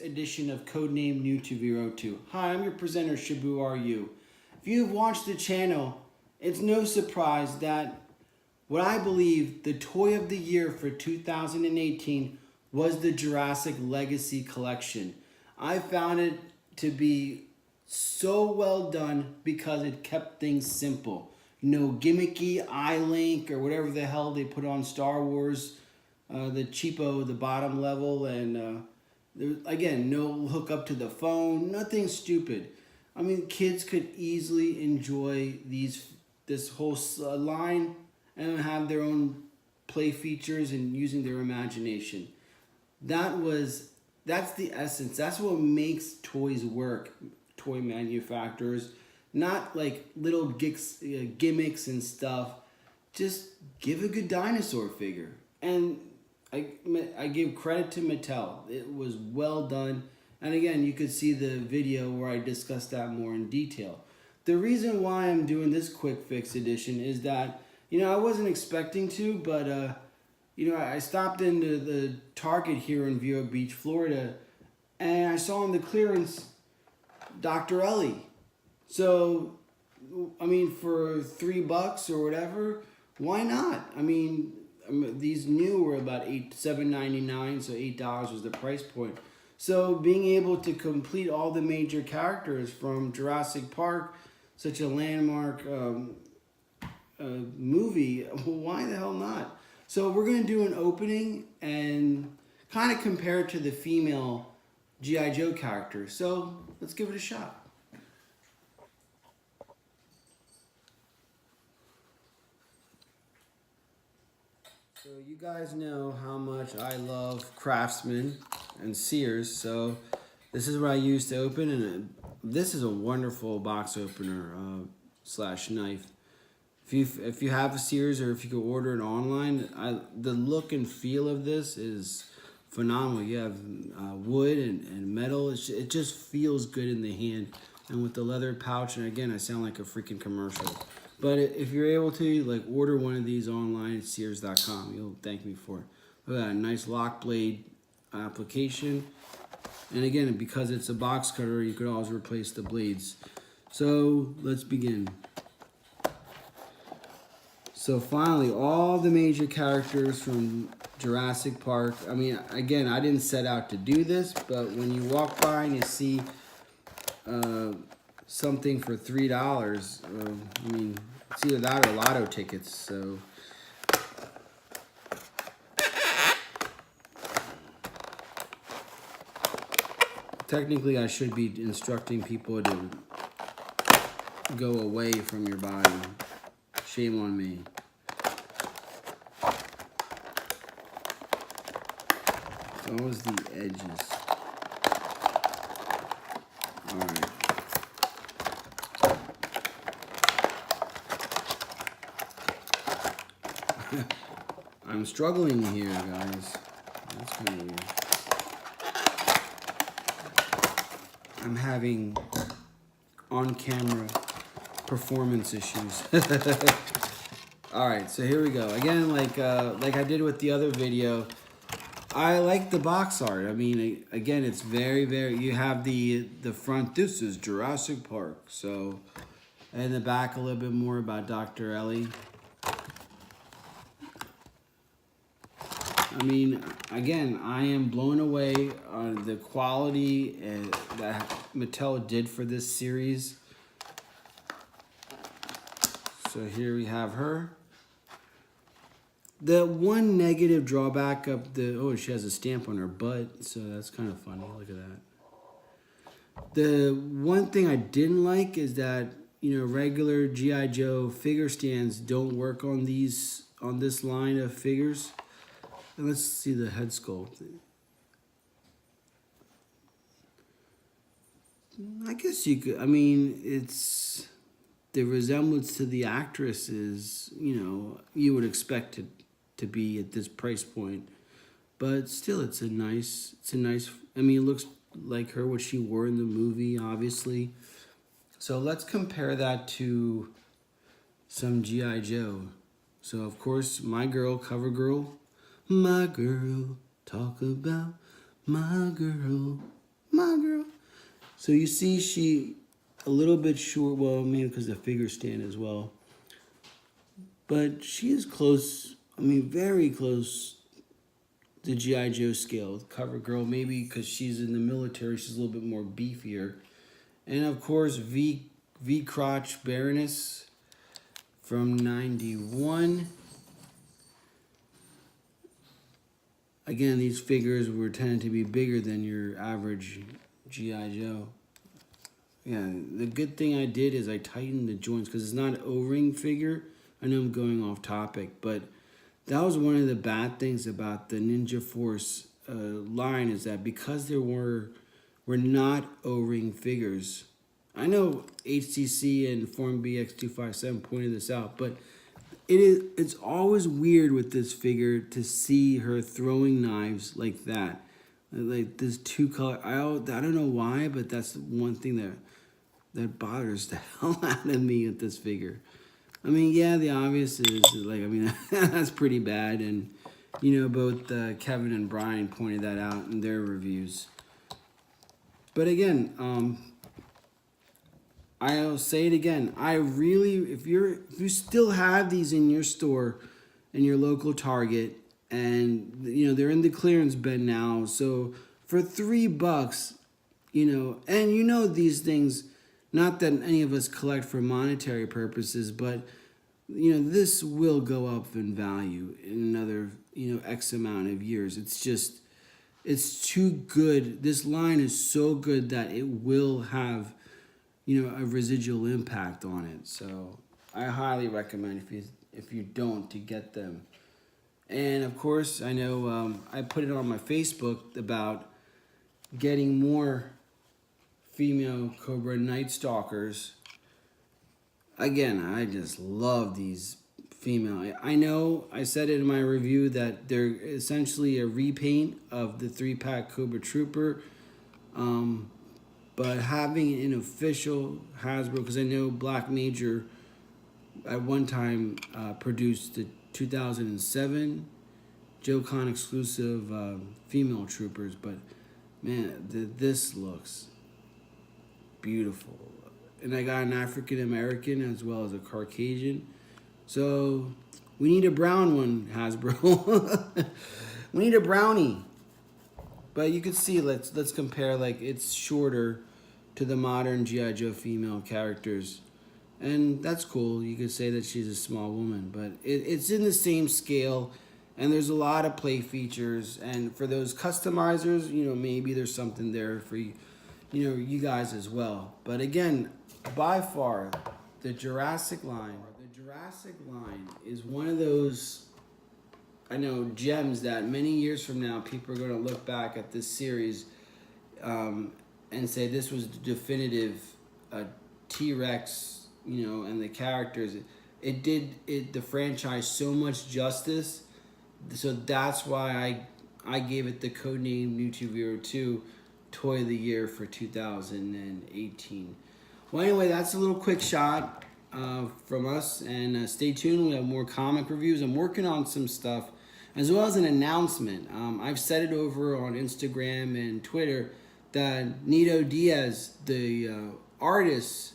edition of Codename New to Vero 2. Hi, I'm your presenter, Shabu Are You. If you've watched the channel, it's no surprise that what I believe the toy of the year for 2018 was the Jurassic Legacy Collection. I found it to be so well done because it kept things simple. No gimmicky eye link or whatever the hell they put on Star Wars, the cheapo, the bottom level, and again, no hook up to the phone, nothing stupid. I mean, kids could easily enjoy this whole line and have their own play features and using their imagination. That's the essence. That's what makes toys work. Toy manufacturers, not like little gimmicks and stuff. Just give a good dinosaur figure. And I give credit to Mattel. It was well done. And again, you could see the video where I discussed that more in detail. The reason why I'm doing this quick fix edition is that, I wasn't expecting to, but, I stopped into the Target here in Vero Beach, Florida, and I saw on the clearance Dr. Ellie. So, for $3 or whatever, why not? These new were about $7.99, so $8 was the price point. So being able to complete all the major characters from Jurassic Park, such a landmark movie, why the hell not? So we're going to do an opening and kind of compare it to the female G.I. Joe character. So let's give it a shot. So you guys know how much I love Craftsman and Sears. So this is what I use to open, and this is a wonderful box opener slash knife. If you have a Sears or if you could order it online, the look and feel of this is phenomenal. You have wood and metal. It just feels good in the hand. And with the leather pouch, and again, I sound like a freaking commercial. But if you're able to, order one of these online at Sears.com, you'll thank me for it. Look at that, nice lock blade application. And again, because it's a box cutter, you could always replace the blades. So let's begin. So finally, all the major characters from Jurassic Park. Again, I didn't set out to do this, but when you walk by and you see something for $3, it's either that or lotto tickets. So technically, I should be instructing people to go away from your body. Shame on me. Always the edges. Alright. I'm struggling here, guys. That's kind of weird. I'm having on-camera performance issues. Alright, so here we go. Again, like I did with the other video, I like the box art. Again, it's very, very, you have the front, this is Jurassic Park. So, and the back a little bit more about Dr. Ellie. Again, I am blown away on the quality that Mattel did for this series. So here we have her. The one negative drawback of she has a stamp on her butt, so that's kind of funny. Look at that. The one thing I didn't like is that, regular G.I. Joe figure stands don't work on this line of figures. And let's see the head sculpt. I guess you could, it's the resemblance to the actress is, you would expect it to be at this price point. But still, it looks like her, what she wore in the movie, obviously. So let's compare that to some G.I. Joe. So, of course, my girl, cover girl. My girl, talk about my girl. My girl. So you see she a little bit short, well, maybe because the figure stand as well. But she is close, I mean, very close to G.I. Joe scale. Cover girl, maybe because she's in the military, she's a little bit more beefier. And of course, V Crotch Baroness from 91. Again, these figures were tended to be bigger than your average G.I. Joe. Yeah, the good thing I did is I tightened the joints because it's not an O-ring figure. I know I'm going off topic, but that was one of the bad things about the Ninja Force line, is that because there were not O-ring figures. I know HTC and Form BX257 pointed this out, but it's always weird with this figure to see her throwing knives like that. Like this two color, I don't know why, but that's one thing that bothers the hell out of me with this figure. I mean, yeah, the obvious is like, I mean, that's pretty bad, and you know, both Kevin and Brian pointed that out in their reviews. But again, I'll say it again. I really, if you still have these in your store, in your local Target, and you know they're in the clearance bin now, so for $3, you know, and you know these things, not that any of us collect for monetary purposes, but you know this will go up in value in another, you know, X amount of years. It's just, it's too good. This line is so good that it will have, you know, a residual impact on it. So I highly recommend, if you don't, to get them. And of course, I know I put it on my Facebook about getting more female Cobra Night Stalkers. Again, I just love these female. I know I said it in my review that they're essentially a repaint of the 3-pack Cobra Trooper. But having an official Hasbro, because I know Black Major at one time produced the 2007 JoeCon exclusive female troopers, but man, this looks beautiful. And I got an African American as well as a Caucasian. So we need a brown one, Hasbro. We need a brownie. But you can see, let's compare, like it's shorter to the modern G.I. Joe female characters. And that's cool. You could say that she's a small woman, but it's in the same scale, and there's a lot of play features. And for those customizers, you know, maybe there's something there for you, you know, you guys as well. But again, by far, the Jurassic line is one of those, I know, gems that many years from now people are going to look back at this series and say this was the definitive T-Rex, you know, and the characters. It did the franchise so much justice, so that's why I gave it the codename New 202 Toy of the Year for 2018. Well, anyway, that's a little quick shot from us, and stay tuned. We have more comic reviews. I'm working on some stuff, as well as an announcement. I've said it over on Instagram and Twitter that Nito Diaz, the artist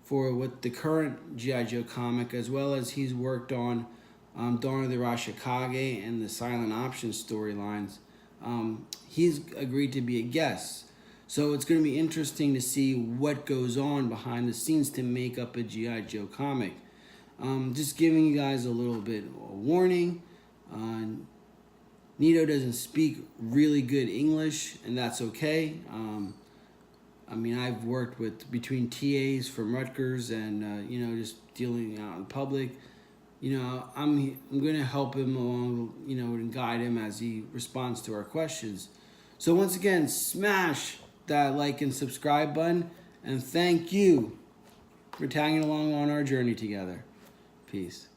for what the current G.I. Joe comic, as well as he's worked on Dawn of the Rashikage and the Silent Option storylines, he's agreed to be a guest. So it's going to be interesting to see what goes on behind the scenes to make up a G.I. Joe comic. Just giving you guys a little bit of a warning. Nito doesn't speak really good English, and that's okay. I mean, I've worked with between TAs from Rutgers and you know, just dealing out in public. You know, I'm going to help him along, you know, and guide him as he responds to our questions. So once again, smash that like and subscribe button, and thank you for tagging along on our journey together. Peace.